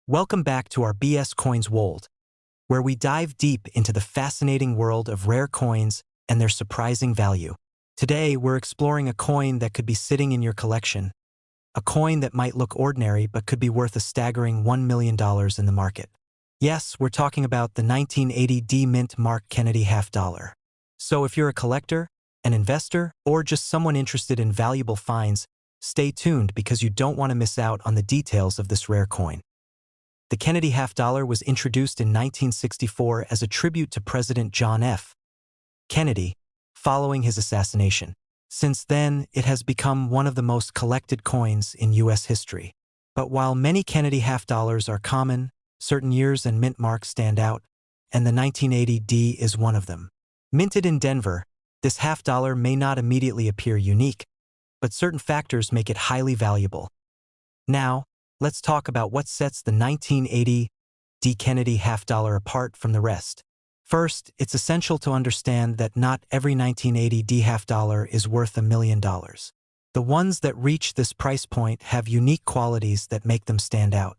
Welcome back to our BS Coins world, where we dive deep into the fascinating world of rare coins and their surprising value. Today, we're exploring a coin that could be sitting in your collection, a coin that might look ordinary but could be worth a staggering $1 million in the market. Yes, we're talking about the 1980 D-Mint Mark Kennedy half dollar. So if you're a collector, an investor, or just someone interested in valuable finds, stay tuned because you don't want to miss out on the details of this rare coin. The Kennedy half dollar was introduced in 1964 as a tribute to President John F. Kennedy, following his assassination. Since then, it has become one of the most collected coins in U.S. history. But while many Kennedy half dollars are common, certain years and mint marks stand out, and the 1980 D is one of them. Minted in Denver, this half dollar may not immediately appear unique, but certain factors make it highly valuable. Now, let's talk about what sets the 1980 D Kennedy half dollar apart from the rest. First, it's essential to understand that not every 1980 D half dollar is worth $1 million. The ones that reach this price point have unique qualities that make them stand out.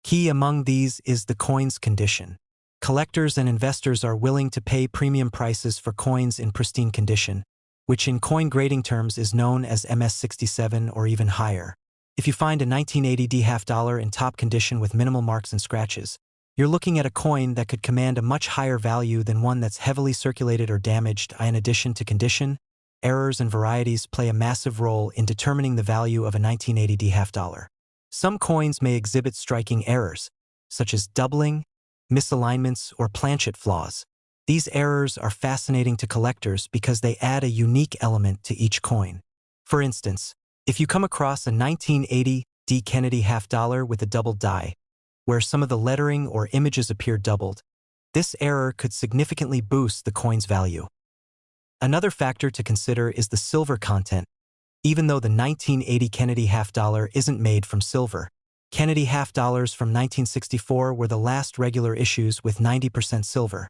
Key among these is the coin's condition. Collectors and investors are willing to pay premium prices for coins in pristine condition, which in coin grading terms is known as MS67 or even higher. If you find a 1980 D half dollar in top condition with minimal marks and scratches, you're looking at a coin that could command a much higher value than one that's heavily circulated or damaged. In addition to condition, errors and varieties play a massive role in determining the value of a 1980 D half dollar. Some coins may exhibit striking errors, such as doubling, misalignments, or planchet flaws. These errors are fascinating to collectors because they add a unique element to each coin. For instance, if you come across a 1980 D Kennedy half dollar with a doubled die, where some of the lettering or images appear doubled, this error could significantly boost the coin's value. Another factor to consider is the silver content. Even though the 1980 Kennedy half dollar isn't made from silver, Kennedy half dollars from 1964 were the last regular issues with 90% silver.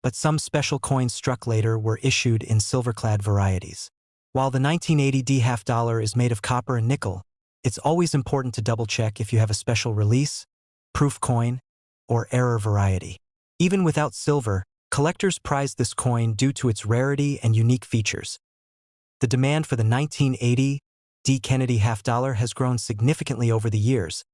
But some special coins struck later were issued in silver-clad varieties. While the 1980 D half dollar is made of copper and nickel, it's always important to double-check if you have a special release, proof coin, or error variety. Even without silver, collectors prize this coin due to its rarity and unique features. The demand for the 1980 D Kennedy half dollar has grown significantly over the years,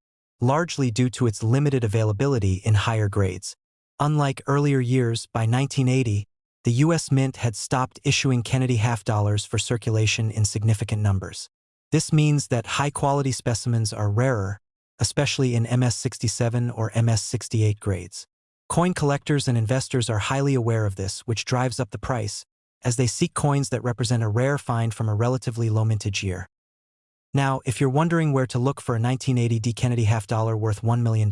largely due to its limited availability in higher grades. Unlike earlier years, by 1980, the U.S. Mint had stopped issuing Kennedy half dollars for circulation in significant numbers. This means that high-quality specimens are rarer, especially in MS67 or MS68 grades. Coin collectors and investors are highly aware of this, which drives up the price, as they seek coins that represent a rare find from a relatively low mintage year. Now, if you're wondering where to look for a 1980 D Kennedy half dollar worth $1 million,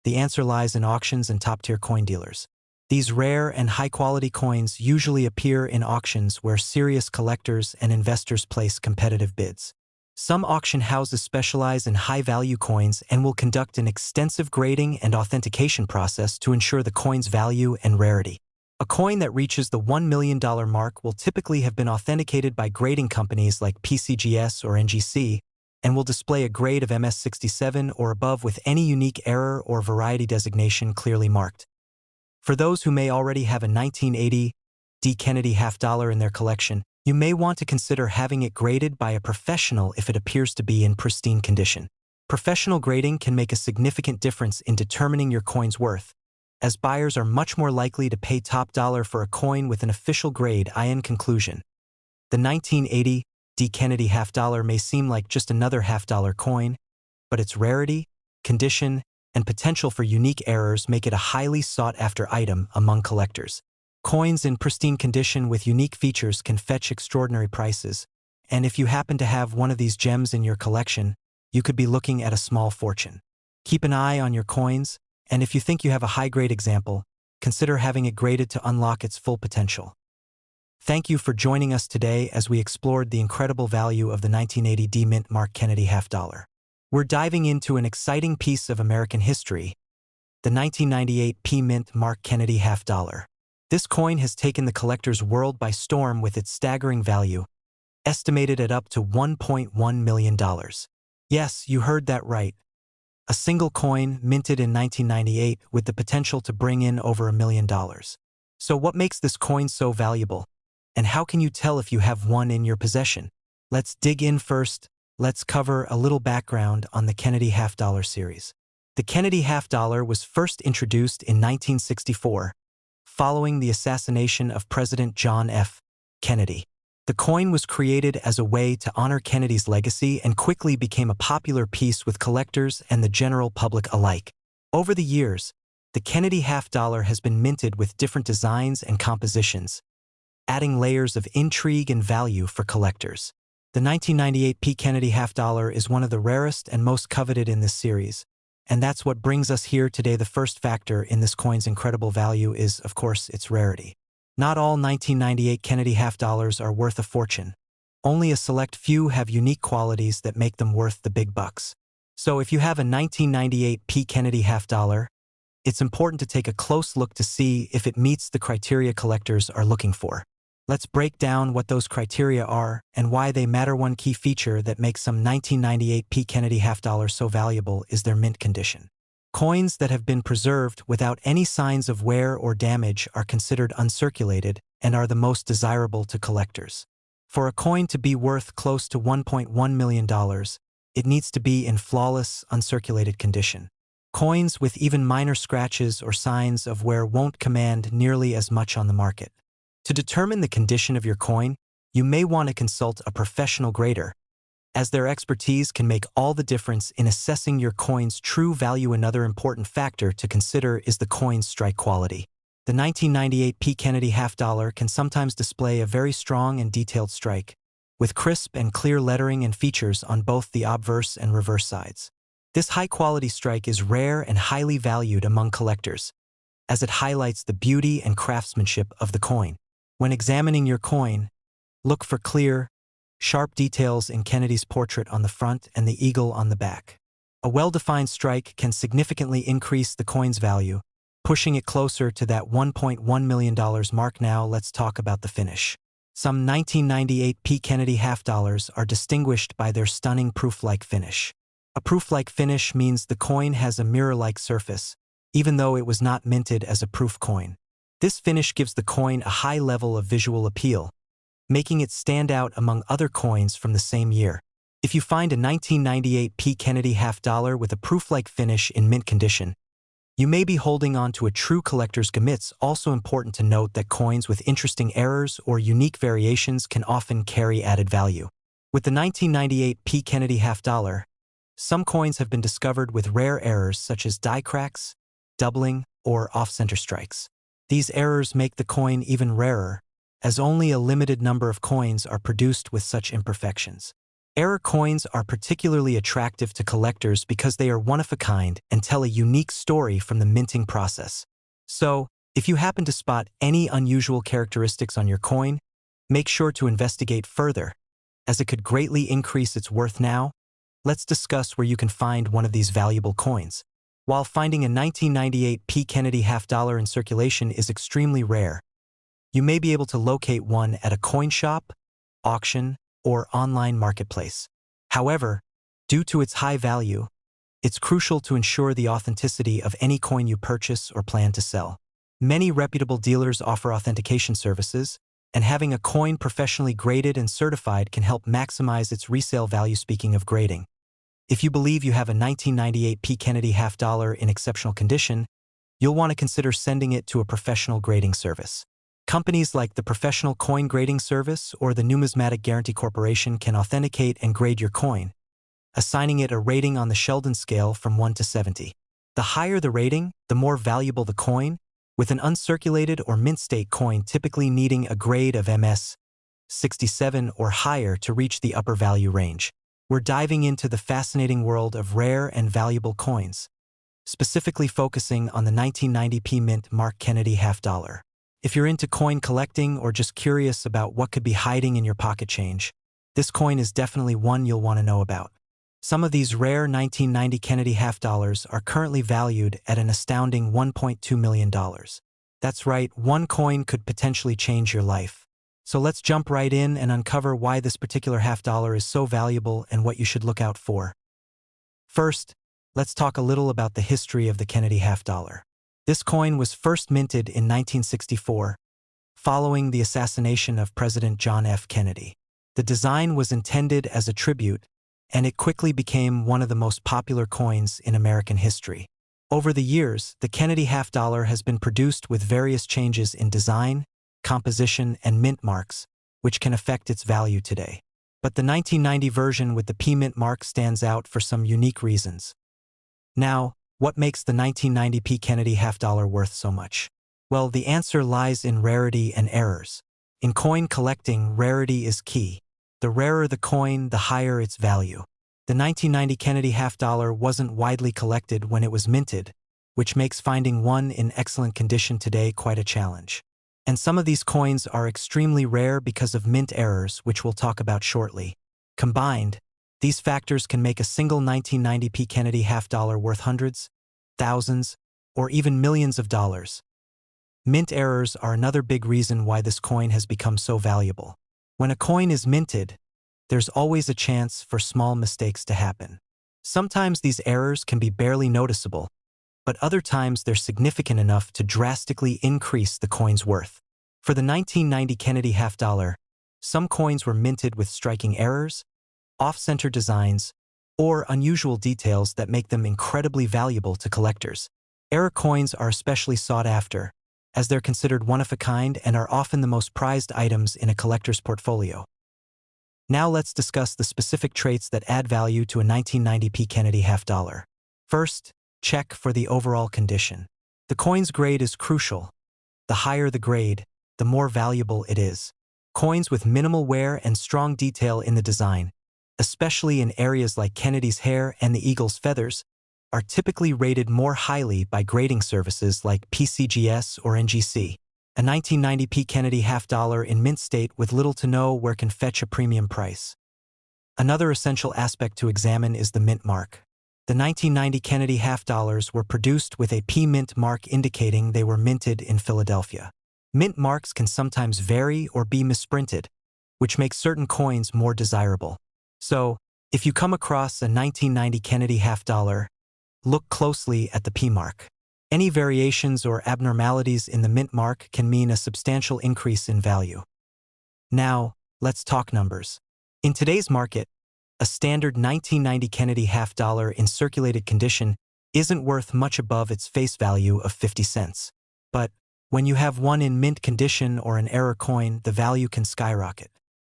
the answer lies in auctions and top-tier coin dealers. These rare and high-quality coins usually appear in auctions where serious collectors and investors place competitive bids. Some auction houses specialize in high-value coins and will conduct an extensive grading and authentication process to ensure the coin's value and rarity. A coin that reaches the $1 million mark will typically have been authenticated by grading companies like PCGS or NGC and will display a grade of MS67 or above with any unique error or variety designation clearly marked. For those who may already have a 1980 D Kennedy half dollar in their collection, you may want to consider having it graded by a professional if it appears to be in pristine condition. Professional grading can make a significant difference in determining your coin's worth, as buyers are much more likely to pay top dollar for a coin with an official grade. In conclusion, the 1980 D Kennedy half dollar may seem like just another half dollar coin, but its rarity, condition, and potential for unique errors make it a highly sought-after item among collectors. Coins in pristine condition with unique features can fetch extraordinary prices, and if you happen to have one of these gems in your collection, you could be looking at a small fortune. Keep an eye on your coins, and if you think you have a high-grade example, consider having it graded to unlock its full potential. Thank you for joining us today as we explored the incredible value of the 1980 D Mint Mark Kennedy half dollar. We're diving into an exciting piece of American history, the 1998 P Mint Mark Kennedy half dollar. This coin has taken the collector's world by storm with its staggering value, estimated at up to $1.1 million. Yes, you heard that right. a single coin minted in 1998 with the potential to bring in over $1 million. So what makes this coin so valuable? And how can you tell if you have one in your possession? Let's dig in first. Let's cover a little background on the Kennedy half-dollar series. The Kennedy half-dollar was first introduced in 1964, following the assassination of President John F. Kennedy. The coin was created as a way to honor Kennedy's legacy and quickly became a popular piece with collectors and the general public alike. Over the years, the Kennedy half-dollar has been minted with different designs and compositions, adding layers of intrigue and value for collectors. The 1998 P. Kennedy half-dollar is one of the rarest and most coveted in this series, and that's what brings us here today. The first factor in this coin's incredible value is, of course, its rarity. Not all 1998 Kennedy half-dollars are worth a fortune. Only a select few have unique qualities that make them worth the big bucks. So if you have a 1998 P. Kennedy half-dollar, it's important to take a close look to see if it meets the criteria collectors are looking for. Let's break down what those criteria are and why they matter. One key feature that makes some 1998 P. Kennedy half-dollars so valuable is their mint condition. Coins that have been preserved without any signs of wear or damage are considered uncirculated and are the most desirable to collectors. For a coin to be worth close to $1.1 million, it needs to be in flawless, uncirculated condition. Coins with even minor scratches or signs of wear won't command nearly as much on the market. To determine the condition of your coin, you may want to consult a professional grader, as their expertise can make all the difference in assessing your coin's true value. Another important factor to consider is the coin's strike quality. The 1998 P. Kennedy half-dollar can sometimes display a very strong and detailed strike, with crisp and clear lettering and features on both the obverse and reverse sides. This high-quality strike is rare and highly valued among collectors, as it highlights the beauty and craftsmanship of the coin. When examining your coin, look for clear, sharp details in Kennedy's portrait on the front and the eagle on the back. A well-defined strike can significantly increase the coin's value, pushing it closer to that $1.1 million mark. Now let's talk about the finish. Some 1998 P. Kennedy half-dollars are distinguished by their stunning proof-like finish. A proof-like finish means the coin has a mirror-like surface, even though it was not minted as a proof coin. This finish gives the coin a high level of visual appeal, making it stand out among other coins from the same year. If you find a 1998 P. Kennedy half-dollar with a proof-like finish in mint condition, you may be holding on to a true collector's gem. It's also important to note that coins with interesting errors or unique variations can often carry added value. With the 1998 P. Kennedy half-dollar, some coins have been discovered with rare errors such as die cracks, doubling, or off-center strikes. These errors make the coin even rarer, as only a limited number of coins are produced with such imperfections. Error coins are particularly attractive to collectors because they are one-of-a-kind and tell a unique story from the minting process. So, if you happen to spot any unusual characteristics on your coin, make sure to investigate further, as it could greatly increase its worth. Now, let's discuss where you can find one of these valuable coins. While finding a 1998 P. Kennedy half-dollar in circulation is extremely rare, you may be able to locate one at a coin shop, auction, or online marketplace. However, due to its high value, it's crucial to ensure the authenticity of any coin you purchase or plan to sell. Many reputable dealers offer authentication services, and having a coin professionally graded and certified can help maximize its resale value. Speaking of grading, if you believe you have a 1998 P. Kennedy half-dollar in exceptional condition, you'll want to consider sending it to a professional grading service. Companies like the Professional Coin Grading Service or the Numismatic Guarantee Corporation can authenticate and grade your coin, assigning it a rating on the Sheldon scale from 1 to 70. The higher the rating, the more valuable the coin, with an uncirculated or mint-state coin typically needing a grade of MS 67 or higher to reach the upper value range. We're diving into the fascinating world of rare and valuable coins, specifically focusing on the 1990 P. Mint Mark Kennedy half-dollar. If you're into coin collecting or just curious about what could be hiding in your pocket change, this coin is definitely one you'll want to know about. Some of these rare 1990 Kennedy half-dollars are currently valued at an astounding $1.2 million. That's right, one coin could potentially change your life. So let's jump right in and uncover why this particular half-dollar is so valuable and what you should look out for. First, let's talk a little about the history of the Kennedy half dollar. This coin was first minted in 1964, following the assassination of President John F. Kennedy. The design was intended as a tribute, and it quickly became one of the most popular coins in American history. Over the years, the Kennedy half dollar has been produced with various changes in design, composition, and mint marks, which can affect its value today. But the 1990 version with the P mint mark stands out for some unique reasons. Now, what makes the 1990 P Kennedy half dollar worth so much? Well, the answer lies in rarity and errors. In coin collecting, rarity is key. The rarer the coin, the higher its value. The 1990 Kennedy half dollar wasn't widely collected when it was minted, which makes finding one in excellent condition today quite a challenge. And some of these coins are extremely rare because of mint errors, which we'll talk about shortly. Combined, these factors can make a single 1990 P Kennedy half dollar worth hundreds, thousands, or even millions of dollars. Mint errors are another big reason why this coin has become so valuable. When a coin is minted, there's always a chance for small mistakes to happen. Sometimes these errors can be barely noticeable, but other times they're significant enough to drastically increase the coin's worth. For the 1990 Kennedy half dollar, some coins were minted with striking errors, off-center designs, or unusual details that make them incredibly valuable to collectors. Error coins are especially sought after, as they're considered one-of-a-kind and are often the most prized items in a collector's portfolio. Now let's discuss the specific traits that add value to a 1990 P Kennedy half dollar. First, check for the overall condition. The coin's grade is crucial. The higher the grade, the more valuable it is. Coins with minimal wear and strong detail in the design, especially in areas like Kennedy's hair and the eagle's feathers, are typically rated more highly by grading services like PCGS or NGC. A 1990 P Kennedy half dollar in mint state with little to no wear can fetch a premium price. Another essential aspect to examine is the mint mark. The 1990 Kennedy half dollars were produced with a P mint mark indicating they were minted in Philadelphia. Mint marks can sometimes vary or be misprinted, which makes certain coins more desirable. So, if you come across a 1990 Kennedy half dollar, look closely at the P mark. Any variations or abnormalities in the mint mark can mean a substantial increase in value. Now, let's talk numbers. In today's market, a standard 1990 Kennedy half dollar in circulated condition isn't worth much above its face value of 50 cents. But when you have one in mint condition or an error coin, the value can skyrocket.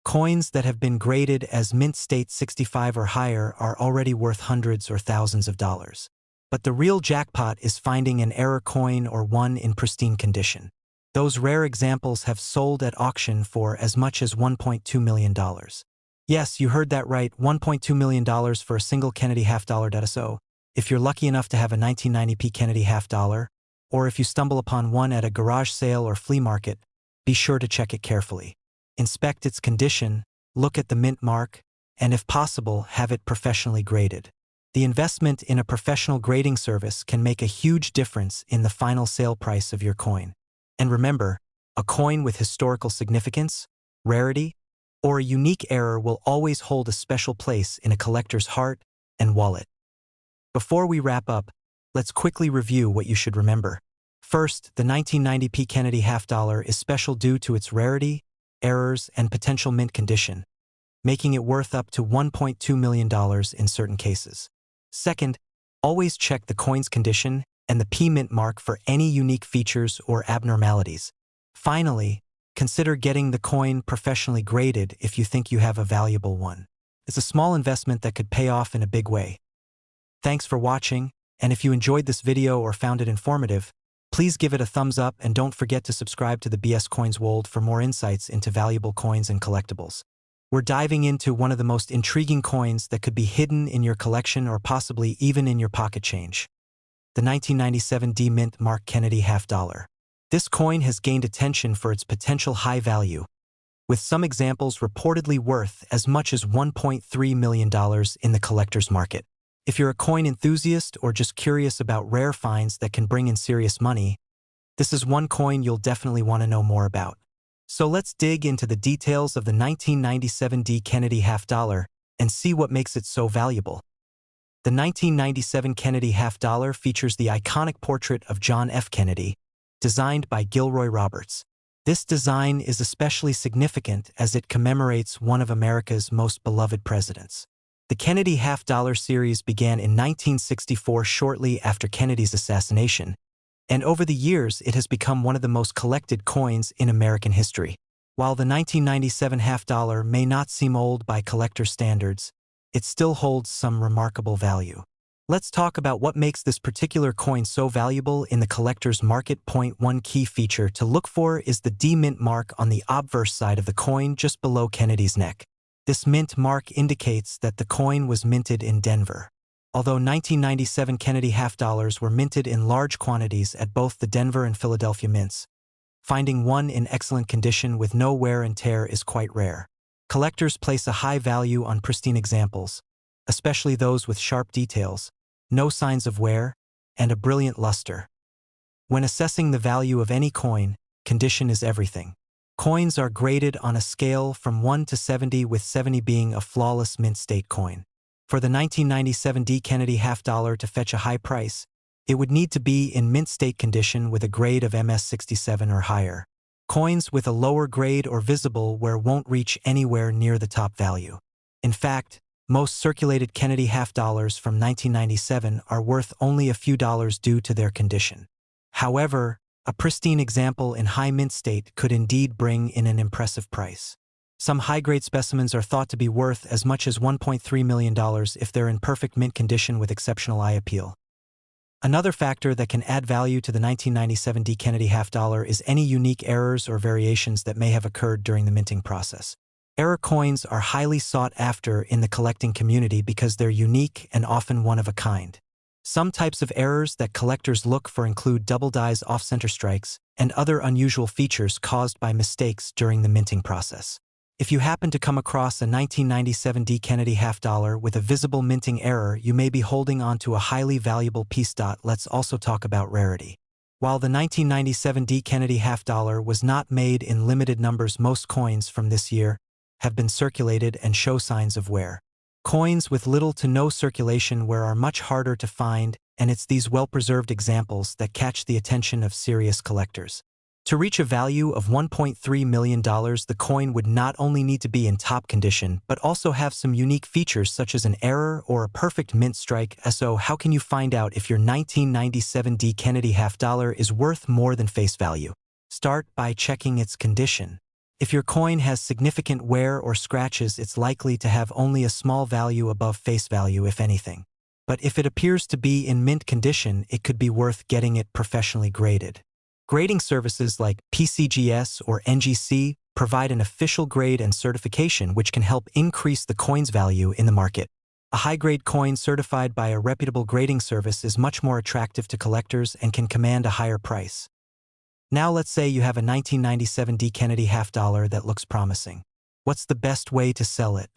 Coins that have been graded as mint state 65 or higher are already worth hundreds or thousands of dollars. But the real jackpot is finding an error coin or one in pristine condition. Those rare examples have sold at auction for as much as $1.2 million. Yes, you heard that right, $1.2 million for a single Kennedy half dollar. So, if you're lucky enough to have a 1990 P Kennedy half dollar, or if you stumble upon one at a garage sale or flea market, be sure to check it carefully. Inspect its condition, look at the mint mark, and if possible, have it professionally graded. The investment in a professional grading service can make a huge difference in the final sale price of your coin. And remember, a coin with historical significance, rarity, or a unique error will always hold a special place in a collector's heart and wallet. Before we wrap up, let's quickly review what you should remember. First, the 1990 P Kennedy half dollar is special due to its rarity, errors, and potential mint condition, making it worth up to $1.2 million in certain cases. Second, always check the coin's condition and the P mint mark for any unique features or abnormalities. Finally, consider getting the coin professionally graded if you think you have a valuable one. It's a small investment that could pay off in a big way. Thanks for watching, and if you enjoyed this video or found it informative, please give it a thumbs up and don't forget to subscribe to the BS Coins World for more insights into valuable coins and collectibles. We're diving into one of the most intriguing coins that could be hidden in your collection or possibly even in your pocket change. The 1997 D Mint Mark Kennedy half dollar. This coin has gained attention for its potential high value, with some examples reportedly worth as much as $1.3 million in the collector's market. If you're a coin enthusiast or just curious about rare finds that can bring in serious money, this is one coin you'll definitely want to know more about. So let's dig into the details of the 1997 D Kennedy half dollar and see what makes it so valuable. The 1997 Kennedy half-dollar features the iconic portrait of John F. Kennedy, designed by Gilroy Roberts. This design is especially significant as it commemorates one of America's most beloved presidents. The Kennedy half-dollar series began in 1964 shortly after Kennedy's assassination, and over the years it has become one of the most collected coins in American history. While the 1997 half-dollar may not seem old by collector standards, it still holds some remarkable value. Let's talk about what makes this particular coin so valuable in the collector's market. One key feature to look for is the D-mint mark on the obverse side of the coin just below Kennedy's neck. This mint mark indicates that the coin was minted in Denver. Although 1997 Kennedy half-dollars were minted in large quantities at both the Denver and Philadelphia mints, finding one in excellent condition with no wear and tear is quite rare. Collectors place a high value on pristine examples, especially those with sharp details, no signs of wear, and a brilliant luster. When assessing the value of any coin, condition is everything. Coins are graded on a scale from 1 to 70, with 70 being a flawless mint state coin. For the 1997 D Kennedy half-dollar to fetch a high price, it would need to be in mint state condition with a grade of MS 67 or higher. Coins with a lower grade or visible wear won't reach anywhere near the top value. In fact, most circulated Kennedy half-dollars from 1997 are worth only a few dollars due to their condition. However, a pristine example in high mint state could indeed bring in an impressive price. Some high-grade specimens are thought to be worth as much as $1.3 million if they're in perfect mint condition with exceptional eye appeal. Another factor that can add value to the 1997 D Kennedy half-dollar is any unique errors or variations that may have occurred during the minting process. Error coins are highly sought after in the collecting community because they're unique and often one of a kind. Some types of errors that collectors look for include double dies off-center strikes and other unusual features caused by mistakes during the minting process. If you happen to come across a 1997 D Kennedy half-dollar with a visible minting error, you may be holding on to a highly valuable piece. Let's also talk about rarity. While the 1997 D Kennedy half-dollar was not made in limited numbers, most coins from this year have been circulated and show signs of wear. Coins with little to no circulation wear are much harder to find, and it's these well-preserved examples that catch the attention of serious collectors. To reach a value of $1.3 million, the coin would not only need to be in top condition, but also have some unique features such as an error or a perfect mint strike. So how can you find out if your 1997 D Kennedy half-dollar is worth more than face value? Start by checking its condition. If your coin has significant wear or scratches, it's likely to have only a small value above face value, if anything. But if it appears to be in mint condition, it could be worth getting it professionally graded. Grading services like PCGS or NGC provide an official grade and certification which can help increase the coin's value in the market. A high-grade coin certified by a reputable grading service is much more attractive to collectors and can command a higher price. Now let's say you have a 1997 D Kennedy half-dollar that looks promising. What's the best way to sell it?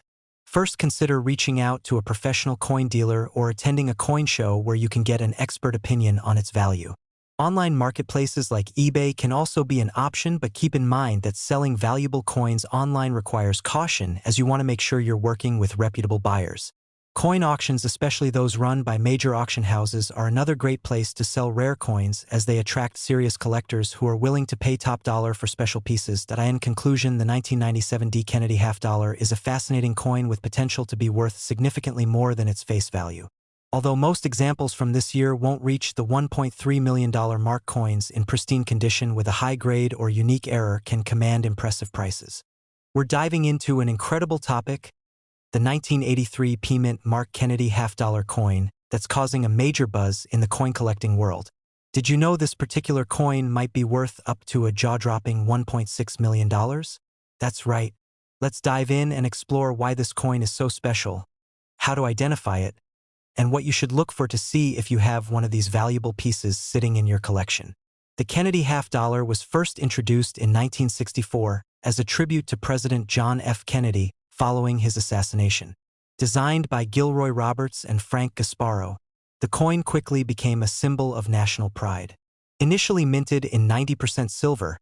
First, consider reaching out to a professional coin dealer or attending a coin show where you can get an expert opinion on its value. Online marketplaces like eBay can also be an option, but keep in mind that selling valuable coins online requires caution, as you want to make sure you're working with reputable buyers. Coin auctions, especially those run by major auction houses, are another great place to sell rare coins, as they attract serious collectors who are willing to pay top dollar for special pieces. In conclusion, the 1997 D Kennedy half-dollar is a fascinating coin with potential to be worth significantly more than its face value. Although most examples from this year won't reach the $1.3 million mark, coins in pristine condition with a high grade or unique error can command impressive prices. We're diving into an incredible topic, the 1983 P-Mint Mark Kennedy half-dollar coin that's causing a major buzz in the coin collecting world. Did you know this particular coin might be worth up to a jaw-dropping $1.6 million? That's right. Let's dive in and explore why this coin is so special, how to identify it, and what you should look for to see if you have one of these valuable pieces sitting in your collection. The Kennedy half-dollar was first introduced in 1964 as a tribute to President John F. Kennedy following his assassination. Designed by Gilroy Roberts and Frank Gasparo, the coin quickly became a symbol of national pride. Initially minted in 90% silver,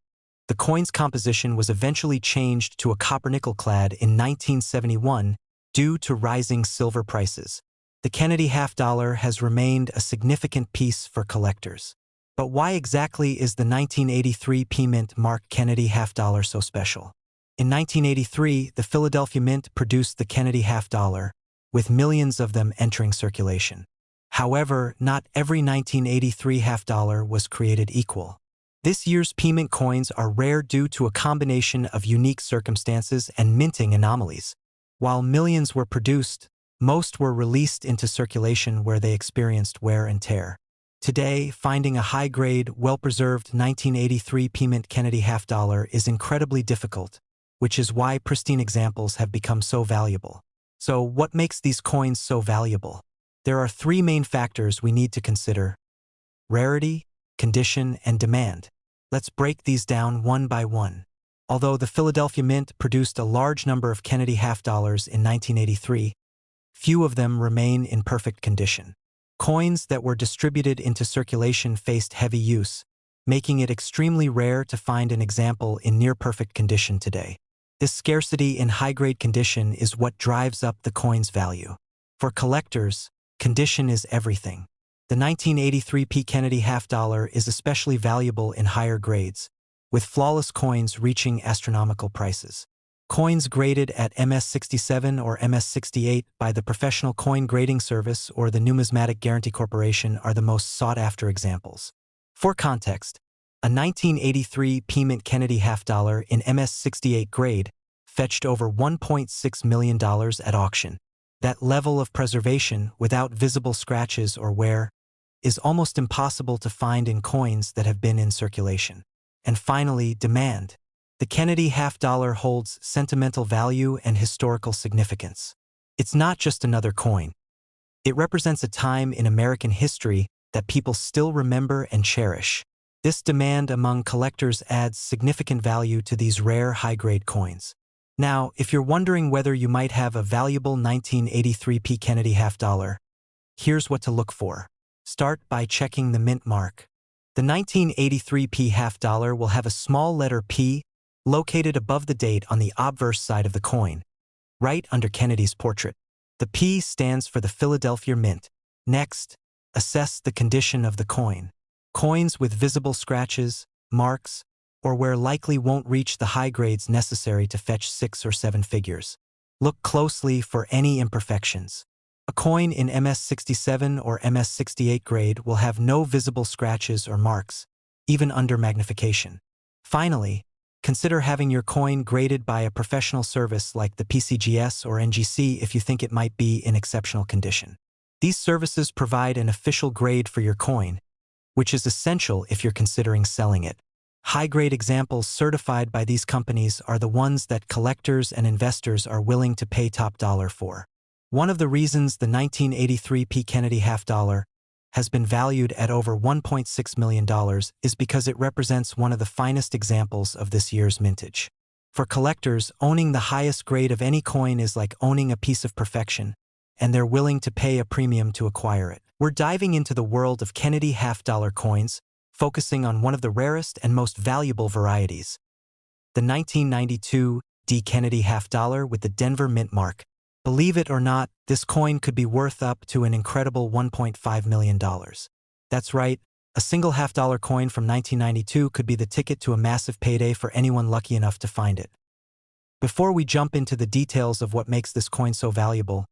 the coin's composition was eventually changed to a copper-nickel clad in 1971 due to rising silver prices. the Kennedy half-dollar has remained a significant piece for collectors. But why exactly is the 1983 P-Mint Mark Kennedy half-dollar so special? In 1983, the Philadelphia Mint produced the Kennedy half-dollar, with millions of them entering circulation. However, not every 1983 half-dollar was created equal. This year's P-Mint coins are rare due to a combination of unique circumstances and minting anomalies. While millions were produced, most were released into circulation where they experienced wear and tear. Today, finding a high-grade, well-preserved 1983 P-Mint Kennedy half-dollar is incredibly difficult, which is why pristine examples have become so valuable. So, what makes these coins so valuable? There are three main factors we need to consider: rarity, condition, and demand. Let's break these down one by one. Although the Philadelphia Mint produced a large number of Kennedy half-dollars in 1983, few of them remain in perfect condition. Coins that were distributed into circulation faced heavy use, making it extremely rare to find an example in near-perfect condition today. This scarcity in high-grade condition is what drives up the coin's value. For collectors, condition is everything. The 1983 P. Kennedy half-dollar is especially valuable in higher grades, with flawless coins reaching astronomical prices. Coins graded at MS-67 or MS-68 by the Professional Coin Grading Service or the Numismatic Guarantee Corporation are the most sought-after examples. For context, a 1983 P-Mint Kennedy half-dollar in MS-68 grade fetched over $1.6 million at auction. That level of preservation, without visible scratches or wear, is almost impossible to find in coins that have been in circulation. And finally, demand. The Kennedy half-dollar holds sentimental value and historical significance. It's not just another coin. It represents a time in American history that people still remember and cherish. This demand among collectors adds significant value to these rare high-grade coins. Now, if you're wondering whether you might have a valuable 1983 P. Kennedy half-dollar, here's what to look for. Start by checking the mint mark. The 1983 P half-dollar will have a small letter P located above the date on the obverse side of the coin, right under Kennedy's portrait. The P stands for the Philadelphia Mint. Next, assess the condition of the coin. Coins with visible scratches, marks, or where likely won't reach the high grades necessary to fetch 6 or 7 figures. Look closely for any imperfections. A coin in MS-67 or MS-68 grade will have no visible scratches or marks, even under magnification. Finally, consider having your coin graded by a professional service like the PCGS or NGC if you think it might be in exceptional condition. These services provide an official grade for your coin, which is essential if you're considering selling it. High-grade examples certified by these companies are the ones that collectors and investors are willing to pay top dollar for. One of the reasons the 1983 P. Kennedy half-dollar has been valued at over $1.6 million is because it represents one of the finest examples of this year's mintage. For collectors, owning the highest grade of any coin is like owning a piece of perfection, and they're willing to pay a premium to acquire it. We're diving into the world of Kennedy half-dollar coins, focusing on one of the rarest and most valuable varieties, the 1992 D. Kennedy half-dollar with the Denver Mint mark. Believe it or not, this coin could be worth up to an incredible $1.5 million. That's right, a single half-dollar coin from 1992 could be the ticket to a massive payday for anyone lucky enough to find it. Before we jump into the details of what makes this coin so valuable,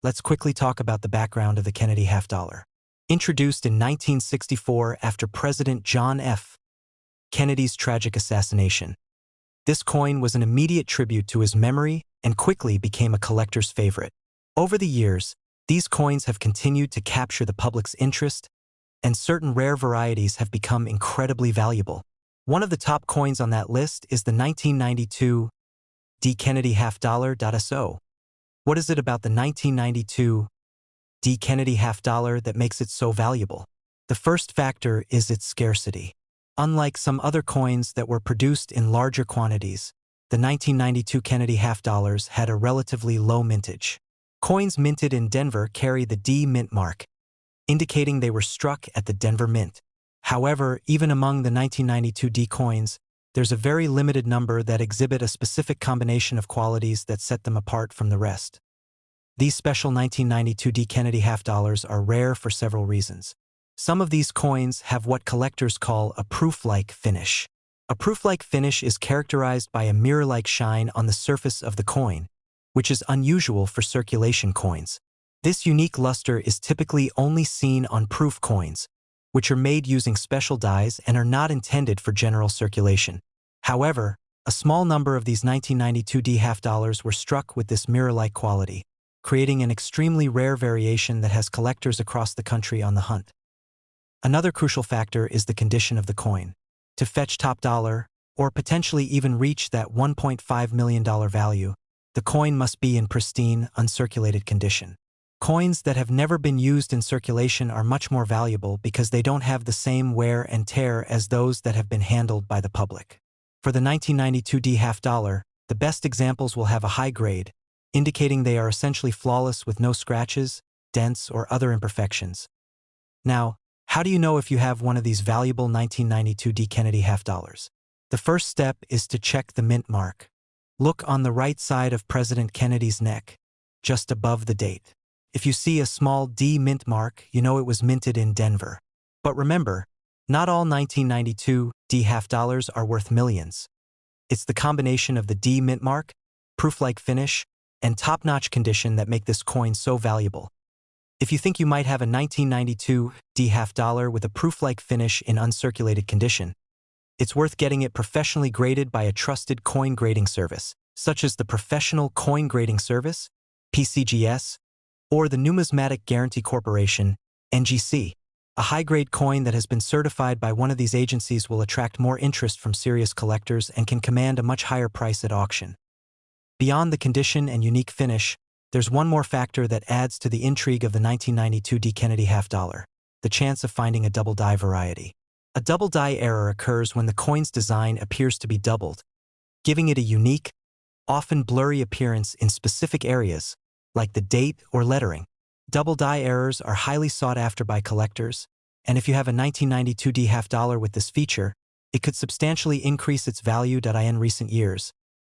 let's quickly talk about the background of the Kennedy half-dollar. Introduced in 1964 after President John F. Kennedy's tragic assassination, this coin was an immediate tribute to his memory and quickly became a collector's favorite. Over the years, these coins have continued to capture the public's interest, and certain rare varieties have become incredibly valuable. One of the top coins on that list is the 1992 D. Kennedy half-dollar.so. What is it about the 1992 D. Kennedy half-dollar that makes it so valuable? The first factor is its scarcity. Unlike some other coins that were produced in larger quantities, the 1992 Kennedy half-dollars had a relatively low mintage. Coins minted in Denver carry the D Mint mark, indicating they were struck at the Denver Mint. However, even among the 1992 D coins, there's a very limited number that exhibit a specific combination of qualities that set them apart from the rest. These special 1992 D Kennedy half dollars are rare for several reasons. Some of these coins have what collectors call a proof-like finish. A proof-like finish is characterized by a mirror-like shine on the surface of the coin, which is unusual for circulation coins. This unique luster is typically only seen on proof coins, which are made using special dies and are not intended for general circulation. However, a small number of these 1992 D half dollars were struck with this mirror-like quality, creating an extremely rare variation that has collectors across the country on the hunt. Another crucial factor is the condition of the coin. To fetch top dollar, or potentially even reach that $1.5 million value, the coin must be in pristine, uncirculated condition. Coins that have never been used in circulation are much more valuable because they don't have the same wear and tear as those that have been handled by the public. For the 1992 D half dollar, the best examples will have a high grade, indicating they are essentially flawless with no scratches, dents, or other imperfections. Now, how do you know if you have one of these valuable 1992 D Kennedy half dollars? The first step is to check the mint mark. Look on the right side of President Kennedy's neck, just above the date. If you see a small D mint mark, you know it was minted in Denver. But remember, not all 1992 D half dollars are worth millions. It's the combination of the D mint mark, proof-like finish, and top-notch condition that make this coin so valuable. If you think you might have a 1992 D half dollar with a proof-like finish in uncirculated condition, it's worth getting it professionally graded by a trusted coin grading service, such as the Professional Coin Grading Service, PCGS, or the Numismatic Guarantee Corporation, NGC. A high-grade coin that has been certified by one of these agencies will attract more interest from serious collectors and can command a much higher price at auction. Beyond the condition and unique finish, there's one more factor that adds to the intrigue of the 1992 D Kennedy half dollar: the chance of finding a double die variety. A double die error occurs when the coin's design appears to be doubled, giving it a unique, often blurry appearance in specific areas, like the date or lettering. Double die errors are highly sought after by collectors, and if you have a 1992 D half dollar with this feature, it could substantially increase its value. In recent years,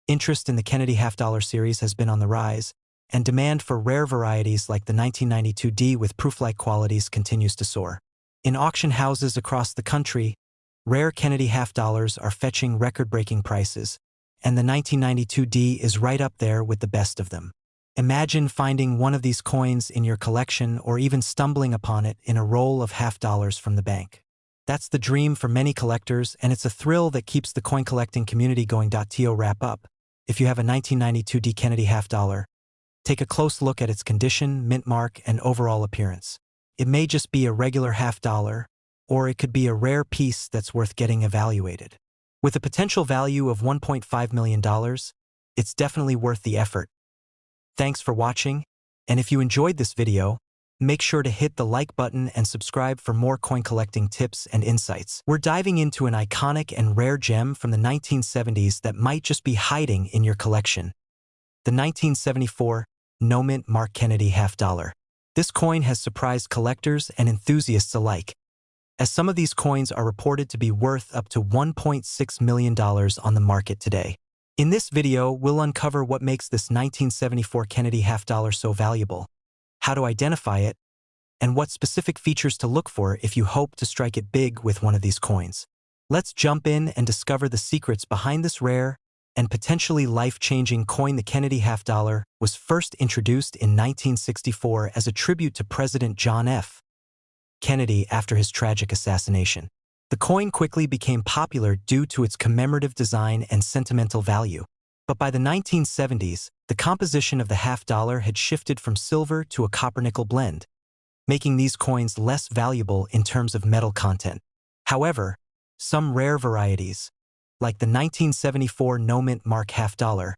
interest in the Kennedy half dollar series has been on the rise, and demand for rare varieties like the 1992 D with proof-like qualities continues to soar. In auction houses across the country, rare Kennedy half dollars are fetching record-breaking prices, and the 1992 D is right up there with the best of them. Imagine finding one of these coins in your collection or even stumbling upon it in a roll of half dollars from the bank. That's the dream for many collectors, and it's a thrill that keeps the coin collecting community going. To wrap up, if you have a 1992 D Kennedy half dollar, take a close look at its condition, mint mark, and overall appearance. It may just be a regular half dollar, or it could be a rare piece that's worth getting evaluated. With a potential value of $1.5 million, it's definitely worth the effort. Thanks for watching, and if you enjoyed this video, make sure to hit the like button and subscribe for more coin collecting tips and insights. We're diving into an iconic and rare gem from the 1970s that might just be hiding in your collection: the 1974 No Mint Mark Kennedy half dollar. This coin has surprised collectors and enthusiasts alike, as some of these coins are reported to be worth up to $1.6 million on the market today. In this video, we'll uncover what makes this 1974 Kennedy half dollar so valuable, how to identify it, and what specific features to look for if you hope to strike it big with one of these coins. Let's jump in and discover the secrets behind this rare and potentially life-changing coin. The Kennedy half dollar was first introduced in 1964 as a tribute to President John F. Kennedy after his tragic assassination. The coin quickly became popular due to its commemorative design and sentimental value. But by the 1970s, the composition of the half dollar had shifted from silver to a copper-nickel blend, making these coins less valuable in terms of metal content. However, some rare varieties, like the 1974 No Mint Mark half dollar,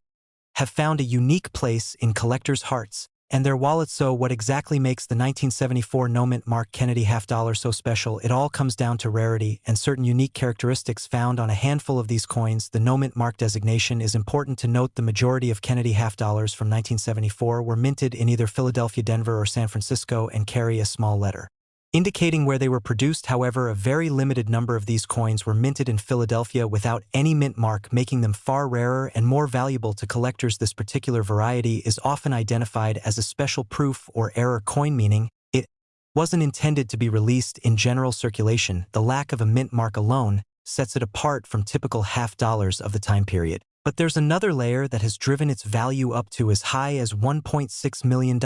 have found a unique place in collectors' hearts and their wallets. So what exactly makes the 1974 No Mint Mark Kennedy half dollar so special? It all comes down to rarity and certain unique characteristics found on a handful of these coins. The No Mint Mark designation is important to note. The majority of Kennedy half dollars from 1974 were minted in either Philadelphia, Denver, or San Francisco and carry a small letter. indicating where they were produced. However, a very limited number of these coins were minted in Philadelphia without any mint mark, making them far rarer and more valuable to collectors. This particular variety is often identified as a special proof or error coin, meaning it wasn't intended to be released in general circulation. The lack of a mint mark alone sets it apart from typical half dollars of the time period. But there's another layer that has driven its value up to as high as $1.6 million.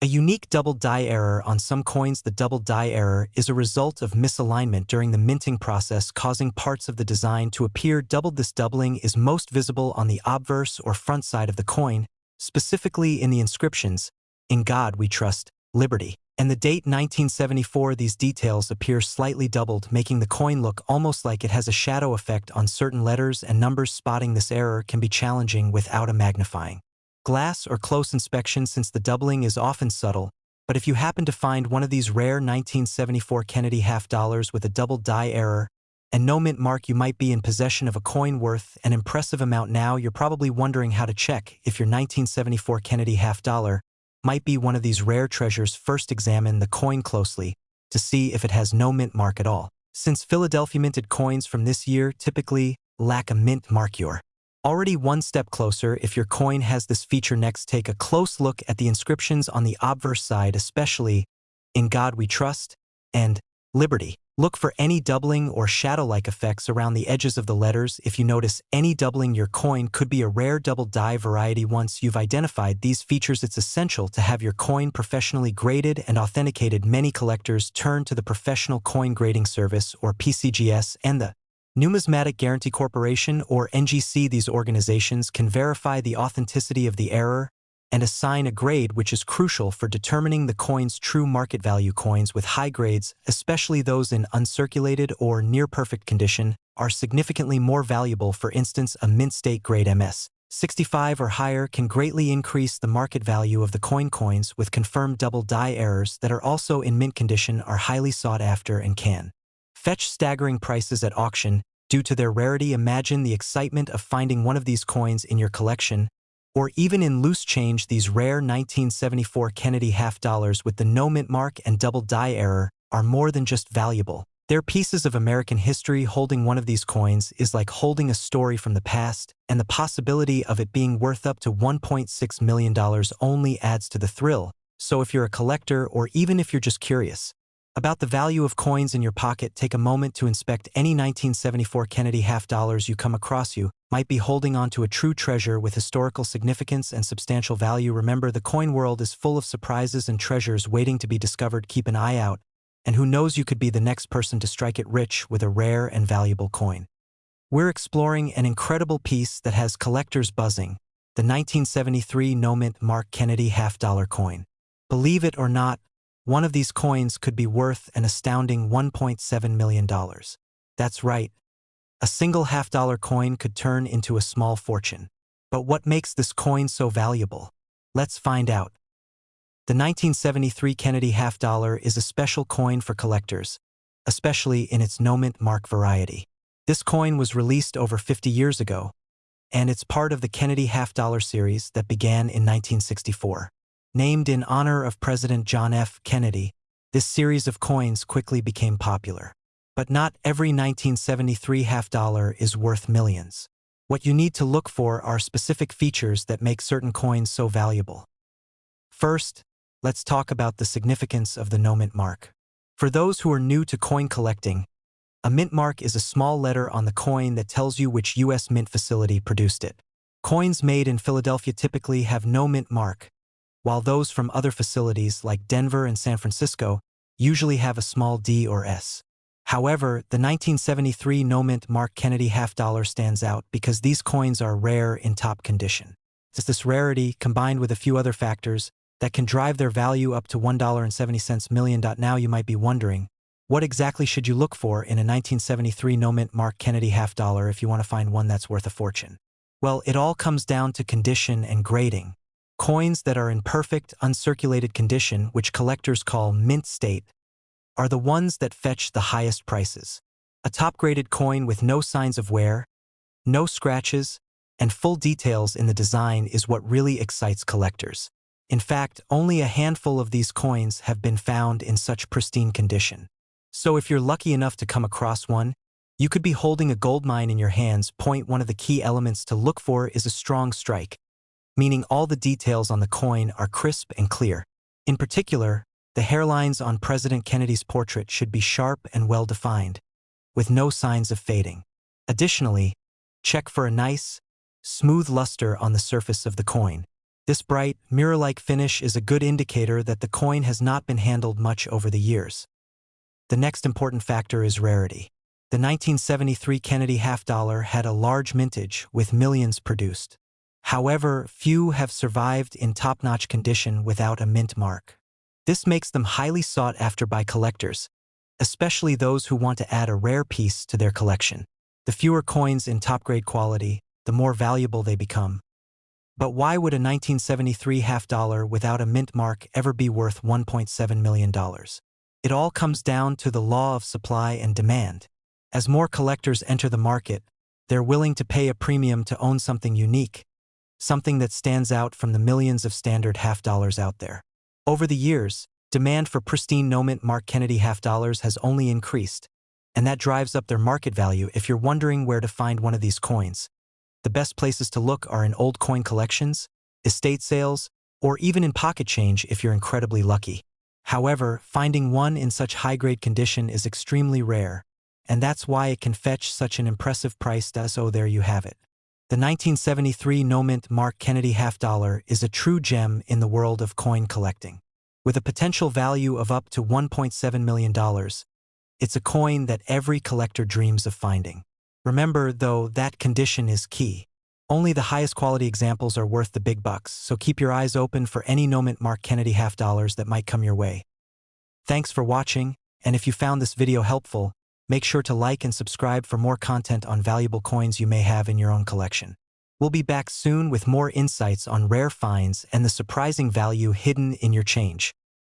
A unique double die error on some coins. The double die error is a result of misalignment during the minting process, causing parts of the design to appear doubled. This doubling is most visible on the obverse or front side of the coin, specifically in the inscriptions, "In God We Trust, Liberty," and the date 1974. These details appear slightly doubled, making the coin look almost like it has a shadow effect on certain letters and numbers. Spotting this error can be challenging without a magnifying glass or close inspection, since the doubling is often subtle. But if you happen to find one of these rare 1974 Kennedy half dollars with a double die error and no mint mark, you might be in possession of a coin worth an impressive amount. Now you're probably wondering how to check if your 1974 Kennedy half dollar might be one of these rare treasures. First, examine the coin closely to see if it has no mint mark at all. Since Philadelphia minted coins from this year typically lack a mint mark, you're already one step closer. If your coin has this feature, next take a close look at the inscriptions on the obverse side, especially "In God We Trust" and "Liberty." Look for any doubling or shadow-like effects around the edges of the letters. If you notice any doubling, your coin could be a rare double die variety. Once you've identified these features, it's essential to have your coin professionally graded and authenticated. Many collectors turn to the Professional Coin Grading Service, or PCGS, and the Numismatic Guarantee Corporation, or NGC. These organizations can verify the authenticity of the error and assign a grade, which is crucial for determining the coin's true market value. Coins with high grades, especially those in uncirculated or near-perfect condition, are significantly more valuable. For instance, a mint state grade MS 65 or higher can greatly increase the market value of the coin. Coins with confirmed double die errors that are also in mint condition are highly sought after and can fetch staggering prices at auction due to their rarity. Imagine the excitement of finding one of these coins in your collection, or even in loose change. These rare 1974 Kennedy half dollars with the no mint mark and double die error are more than just valuable. They're pieces of American history. Holding one of these coins is like holding a story from the past, and the possibility of it being worth up to $1.6 million only adds to the thrill. So if you're a collector, or even if you're just curious about the value of coins in your pocket, take a moment to inspect any 1974 Kennedy half dollars you come across. You might be holding on to a true treasure with historical significance and substantial value. Remember, the coin world is full of surprises and treasures waiting to be discovered. Keep an eye out, and who knows, you could be the next person to strike it rich with a rare and valuable coin. We're exploring an incredible piece that has collectors buzzing: the 1973 no mint mark Kennedy half dollar coin. Believe it or not, one of these coins could be worth an astounding $1.7 million. That's right. A single half-dollar coin could turn into a small fortune. But what makes this coin so valuable? Let's find out. The 1973 Kennedy half dollar is a special coin for collectors, especially in its no mint mark variety. This coin was released over 50 years ago, and it's part of the Kennedy half dollar series that began in 1964. Named in honor of President John F. Kennedy, this series of coins quickly became popular. But not every 1973 half dollar is worth millions. What you need to look for are specific features that make certain coins so valuable. First, let's talk about the significance of the no mint mark. For those who are new to coin collecting, a mint mark is a small letter on the coin that tells you which U.S. mint facility produced it. Coins made in Philadelphia typically have no mint mark, while those from other facilities like Denver and San Francisco usually have a small D or S. However, the 1973 no mint mark Kennedy half dollar stands out because these coins are rare in top condition. It's this rarity, combined with a few other factors, that can drive their value up to $1.70 million. Now you might be wondering, what exactly should you look for in a 1973 no mint mark Kennedy half dollar if you want to find one that's worth a fortune? Well, it all comes down to condition and grading. Coins that are in perfect, uncirculated condition, which collectors call mint state, are the ones that fetch the highest prices. A top-graded coin with no signs of wear, no scratches, and full details in the design is what really excites collectors. In fact, only a handful of these coins have been found in such pristine condition. So if you're lucky enough to come across one, you could be holding a gold mine in your hands. One of the key elements to look for is a strong strike, meaning all the details on the coin are crisp and clear. In particular, the hairlines on President Kennedy's portrait should be sharp and well-defined, with no signs of fading. Additionally, check for a nice, smooth luster on the surface of the coin. This bright, mirror-like finish is a good indicator that the coin has not been handled much over the years. The next important factor is rarity. The 1973 Kennedy half-dollar had a large mintage with millions produced. However, few have survived in top-notch condition without a mint mark. This makes them highly sought after by collectors, especially those who want to add a rare piece to their collection. The fewer coins in top-grade quality, the more valuable they become. But why would a 1973 half-dollar without a mint mark ever be worth $1.7 million? It all comes down to the law of supply and demand. As more collectors enter the market, they're willing to pay a premium to own something unique, something that stands out from the millions of standard half-dollars out there. Over the years, demand for pristine no-mint mark Kennedy half-dollars has only increased, and that drives up their market value. If you're wondering where to find one of these coins, the best places to look are in old coin collections, estate sales, or even in pocket change if you're incredibly lucky. However, finding one in such high-grade condition is extremely rare, and that's why it can fetch such an impressive price. So there you have it. The 1973 no-mint mark Kennedy half-dollar is a true gem in the world of coin collecting. With a potential value of up to $1.7 million, it's a coin that every collector dreams of finding. Remember, though, that condition is key. Only the highest quality examples are worth the big bucks, so keep your eyes open for any no-mint mark Kennedy half-dollars that might come your way. Thanks for watching, and if you found this video helpful, make sure to like and subscribe for more content on valuable coins you may have in your own collection. We'll be back soon with more insights on rare finds and the surprising value hidden in your change.